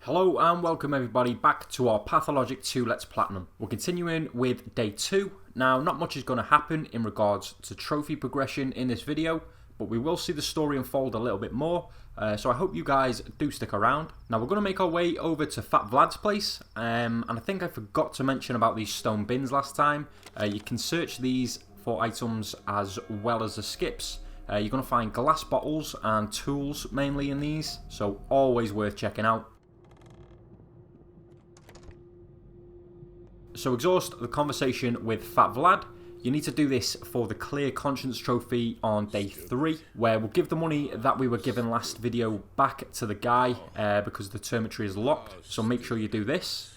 Hello and welcome everybody back to our Pathologic 2 Let's Platinum. We're continuing with day 2. Now, not much is going to happen in regards to trophy progression in this video, but we will see the story unfold a little bit more, so I hope you guys do stick around. Now, we're going to make our way over to Fat Vlad's place, and I think I forgot to mention about these stone bins last time. You can search these for items as well as the skips. You're going to find glass bottles and tools mainly in these, so always worth checking out. So exhaust the conversation with Fat Vlad. You need to do this for the Clear Conscience trophy on day 3, where we'll give the money that we were given last video back to the guy because the termitory is locked. So make sure you do this.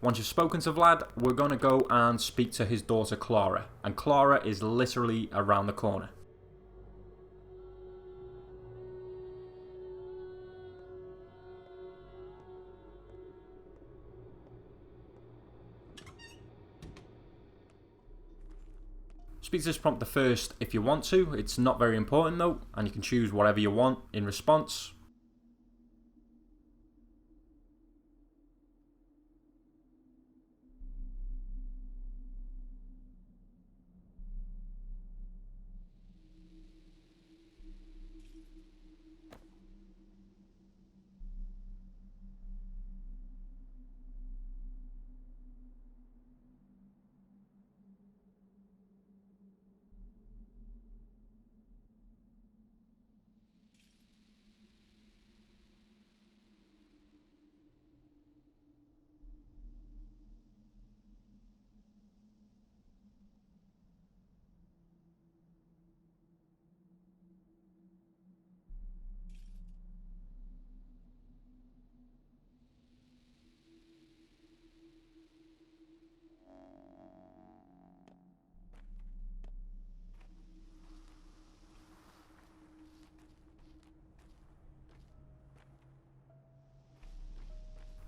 Once you've spoken to Vlad, we're going to go and speak to his daughter Clara. And Clara is literally around the corner. Speak to this prompter first if you want to. It's not very important though, and you can choose whatever you want in response.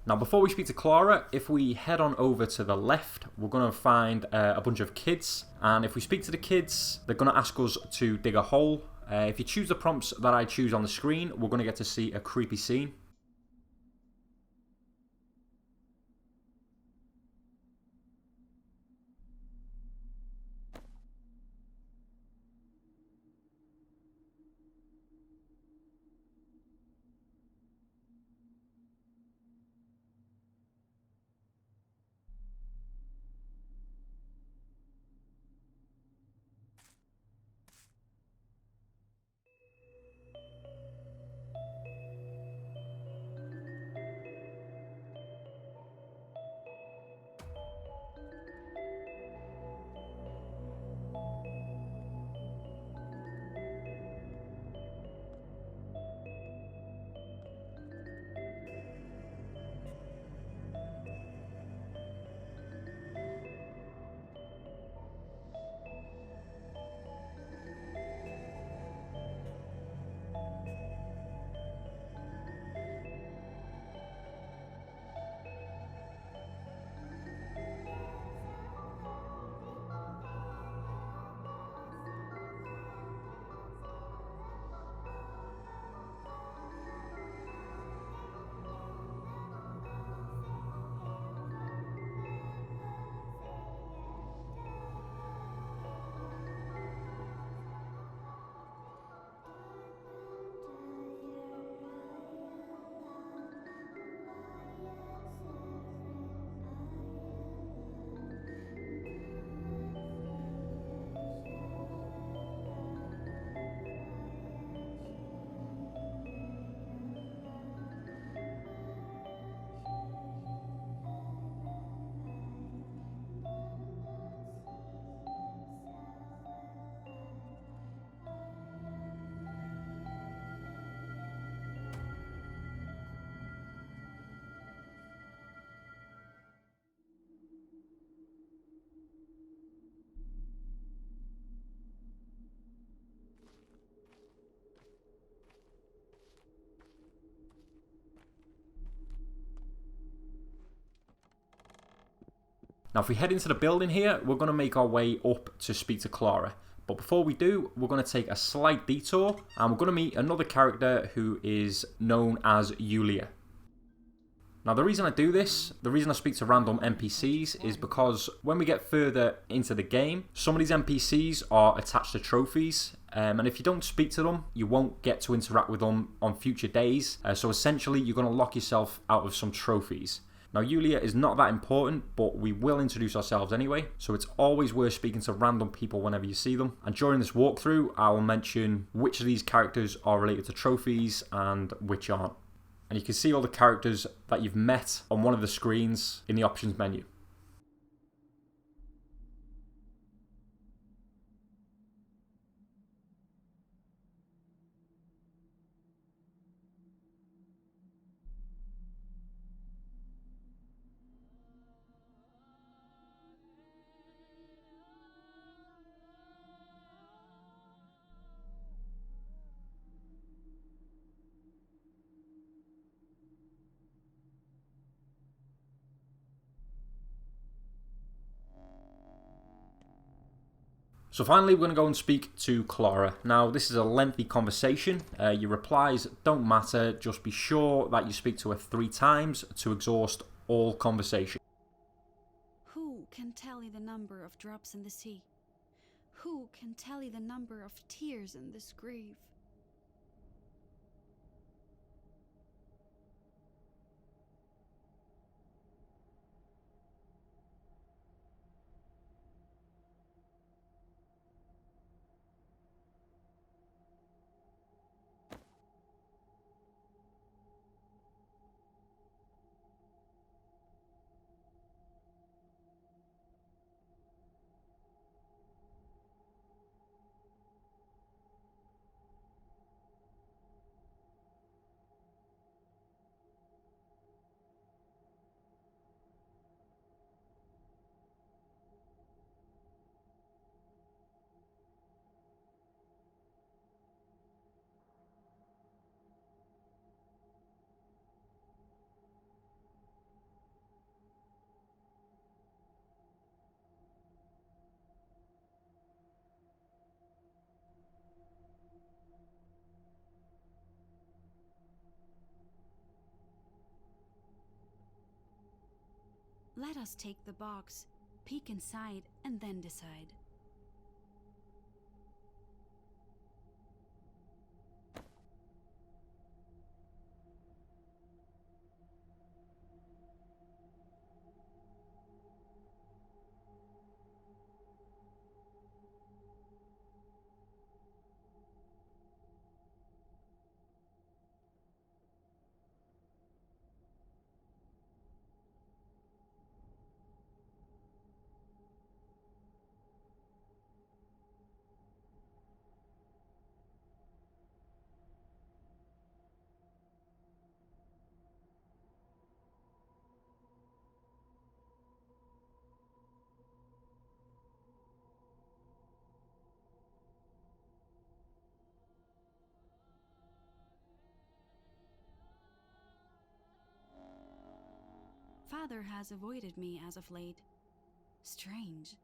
Now, before we speak to Clara, if we head on over to the left, we're going to find a bunch of kids. And if we speak to the kids, they're going to ask us to dig a hole. If you choose the prompts that I choose on the screen, we're going to get to see a creepy scene. Now if we head into the building here, we're going to make our way up to speak to Clara. But before we do, we're going to take a slight detour and we're going to meet another character who is known as Yulia. Now the reason I do this, the reason I speak to random NPCs is because when we get further into the game, some of these NPCs are attached to trophies, and if you don't speak to them, you won't get to interact with them on future days, so essentially you're going to lock yourself out of some trophies. Now Yulia is not that important, but we will introduce ourselves anyway, so it's always worth speaking to random people whenever you see them. And during this walkthrough, I will mention which of these characters are related to trophies and which aren't. And you can see all the characters that you've met on one of the screens in the options menu. So finally, we're going to go and speak to Clara. Now, this is a lengthy conversation. Your replies don't matter. Just be sure that you speak to her 3 times to exhaust all conversation. Who can tally the number of drops in the sea? Who can tally the number of tears in this grave? Let us take the box, peek inside, and then decide. Father has avoided me as of late. Strange.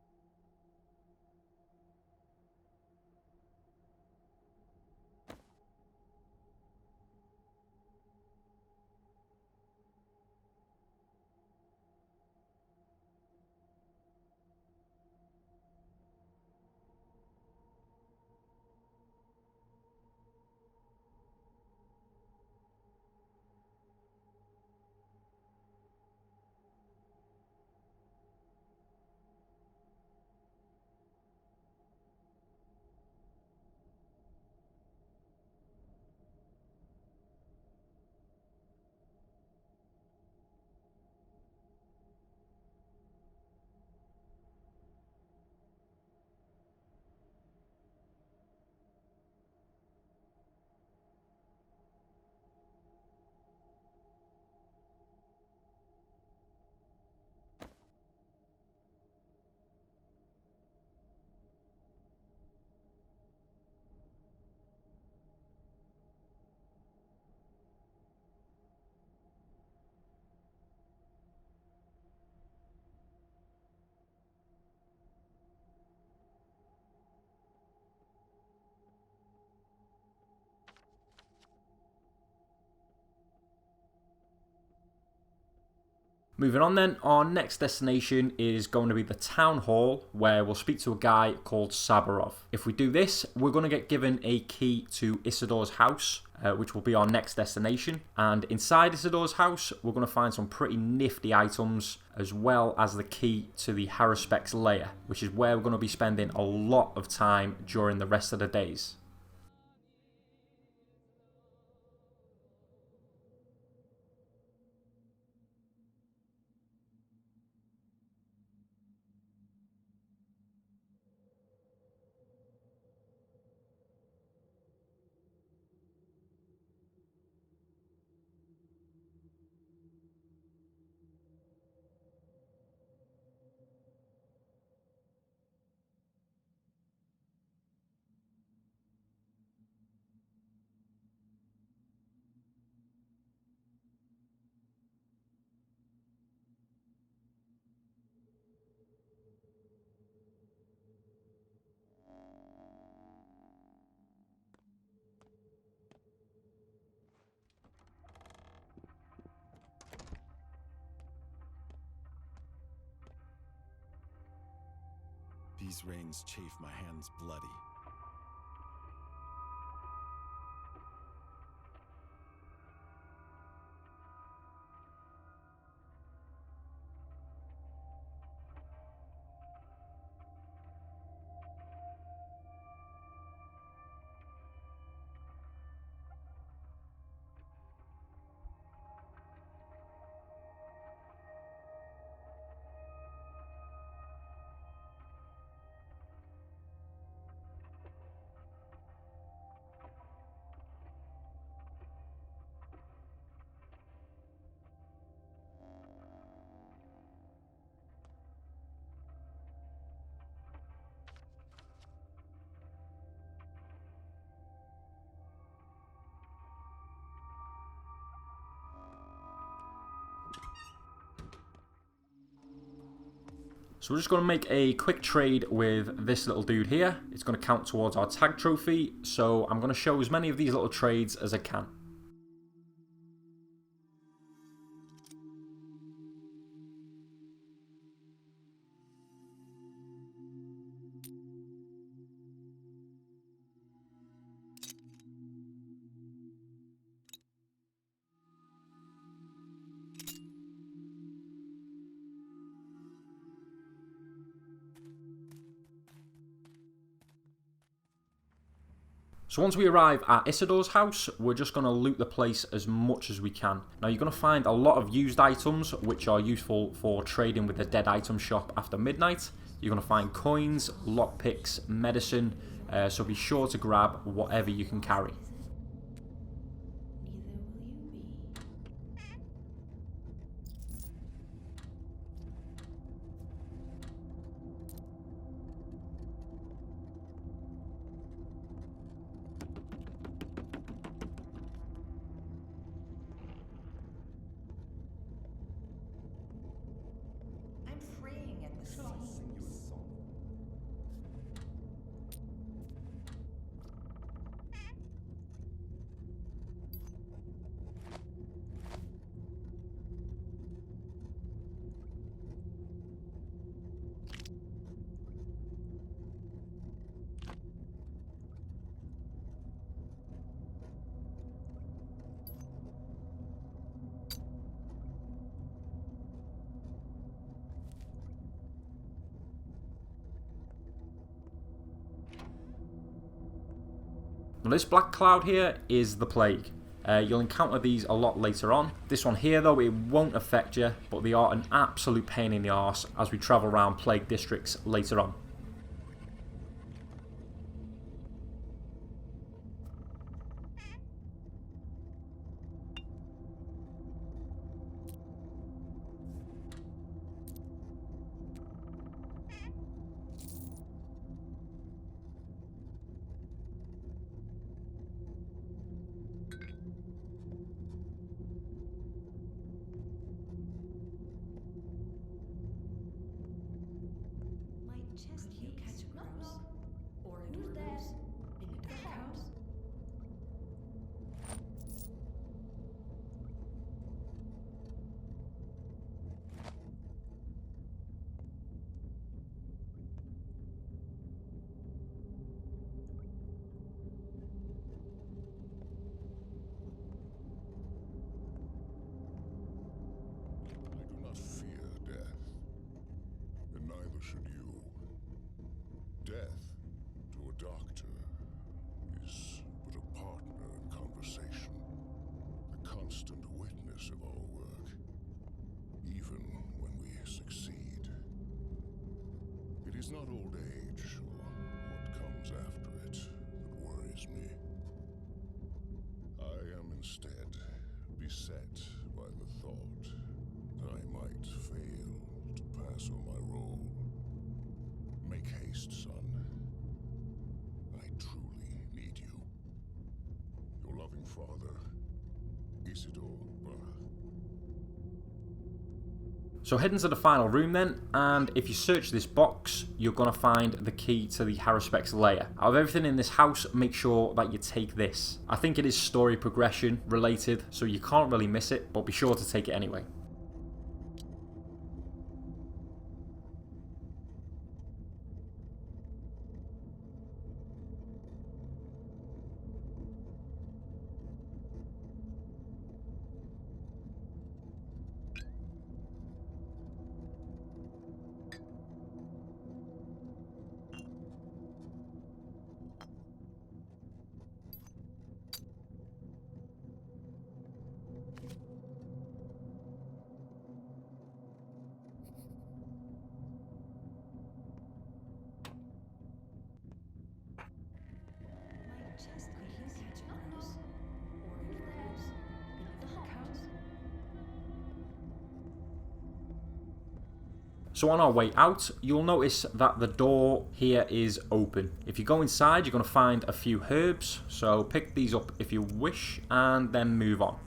Moving on then, our next destination is going to be the town hall, where we'll speak to a guy called Sabarov. If we do this, we're going to get given a key to Isidore's house, which will be our next destination. And inside Isidore's house, we're going to find some pretty nifty items, as well as the key to the Haruspex lair, which is where we're going to be spending a lot of time during the rest of the days. These rains chafe my hands bloody. So we're just going to make a quick trade with this little dude here. It's going to count towards our tag trophy, so I'm going to show as many of these little trades as I can. So once we arrive at Isidore's house, we're just going to loot the place as much as we can. Now you're going to find a lot of used items which are useful for trading with the dead item shop after midnight. You're going to find coins, lockpicks, medicine, so be sure to grab whatever you can carry. Now this black cloud here is the plague. You'll encounter these a lot later on. This one here though, it won't affect you, but they are an absolute pain in the arse as we travel around plague districts later on. not old age or what comes after it that worries me. I am instead beset by the thought that I might fail to pass on my role. Make haste, son. I truly need you. Your loving father, Isidore Brah. So head into the final room then, and if you search this box, you're going to find the key to the Haruspex lair. Out of everything in this house, make sure that you take this. I think it is story progression related, so you can't really miss it, but be sure to take it anyway. So on our way out, you'll notice that the door here is open. If you go inside, you're going to find a few herbs, so pick these up if you wish, and then move on.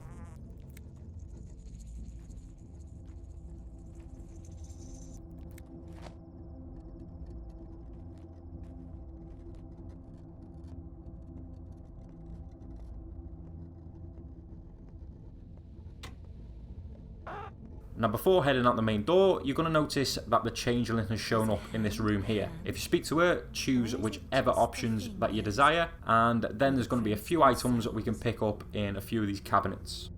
Now before heading out the main door, you're going to notice that the Changeling has shown up in this room here. If you speak to her, choose whichever options that you desire, and then there's going to be a few items that we can pick up in a few of these cabinets.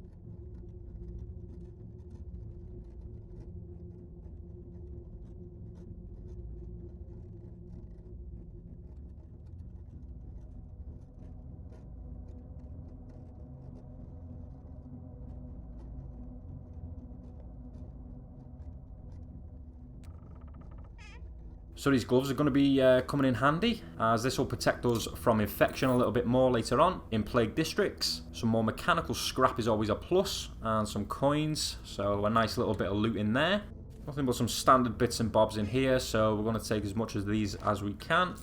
So these gloves are going to be coming in handy, as this will protect us from infection a little bit more later on in plague districts. Some more mechanical scrap is always a plus, and some coins, so a nice little bit of loot in there. Nothing but some standard bits and bobs in here, so we're going to take as much of these as we can.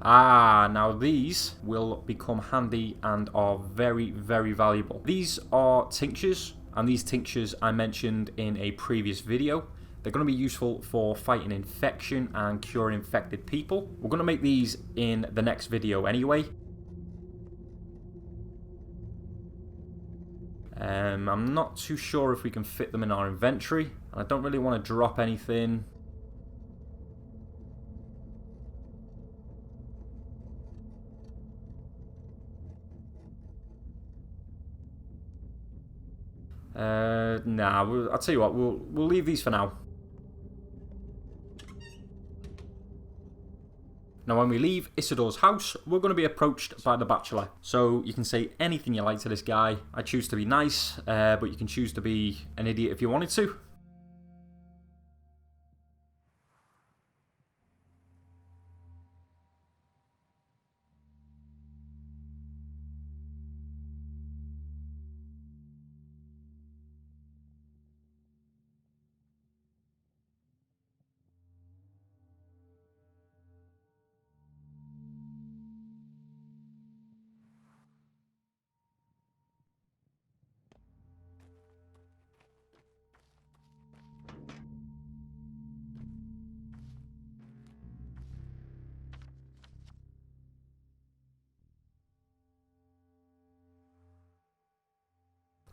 Now these will become handy and are very, very valuable. These are tinctures. And these tinctures I mentioned in a previous video. They're going to be useful for fighting infection and curing infected people. We're going to make these in the next video anyway. I'm not too sure if we can fit them in our inventory. And I don't really want to drop anything. Nah, I'll tell you what, we'll leave these for now. Now when we leave Isidore's house, we're going to be approached by the Bachelor. So you can say anything you like to this guy. I choose to be nice, but you can choose to be an idiot if you wanted to.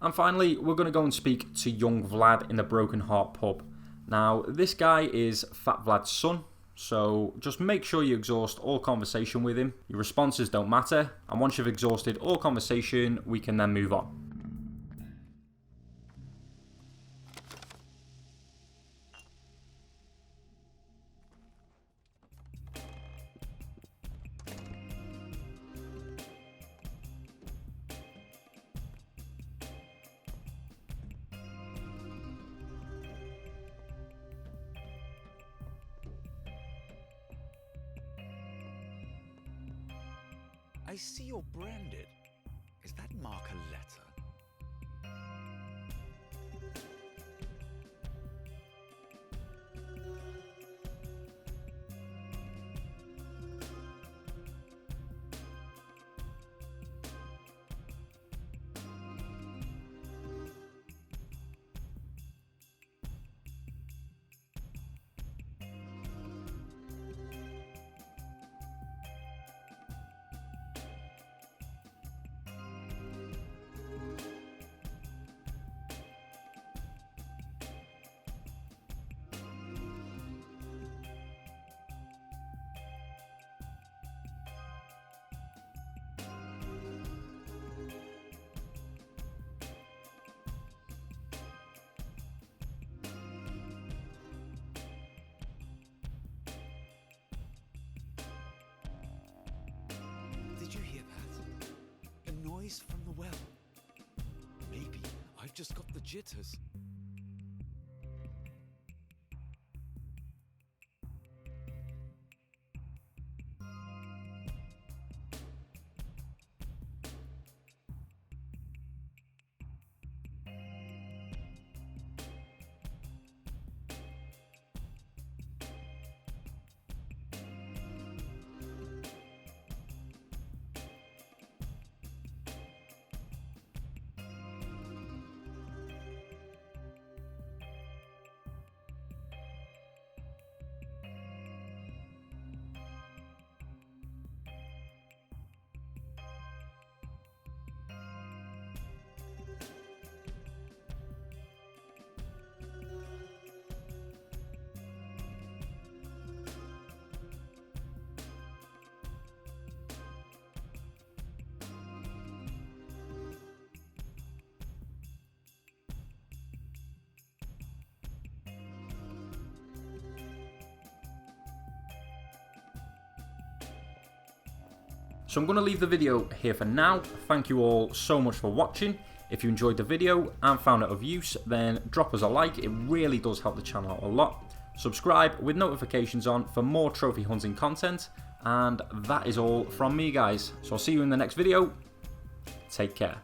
And finally, we're going to go and speak to young Vlad in the Broken Heart pub. Now, this guy is Fat Vlad's son, so just make sure you exhaust all conversation with him. Your responses don't matter, and once you've exhausted all conversation, we can then move on. I see you're branded. Is that mark a letter? Did you hear that? A noise from the well. Maybe I've just got the jitters. So I'm going to leave the video here for now. Thank you all so much for watching. If you enjoyed the video and found it of use, then drop us a like. It really does help the channel out a lot. Subscribe with notifications on for more trophy hunting content. And that is all from me, guys. So I'll see you in the next video. Take care.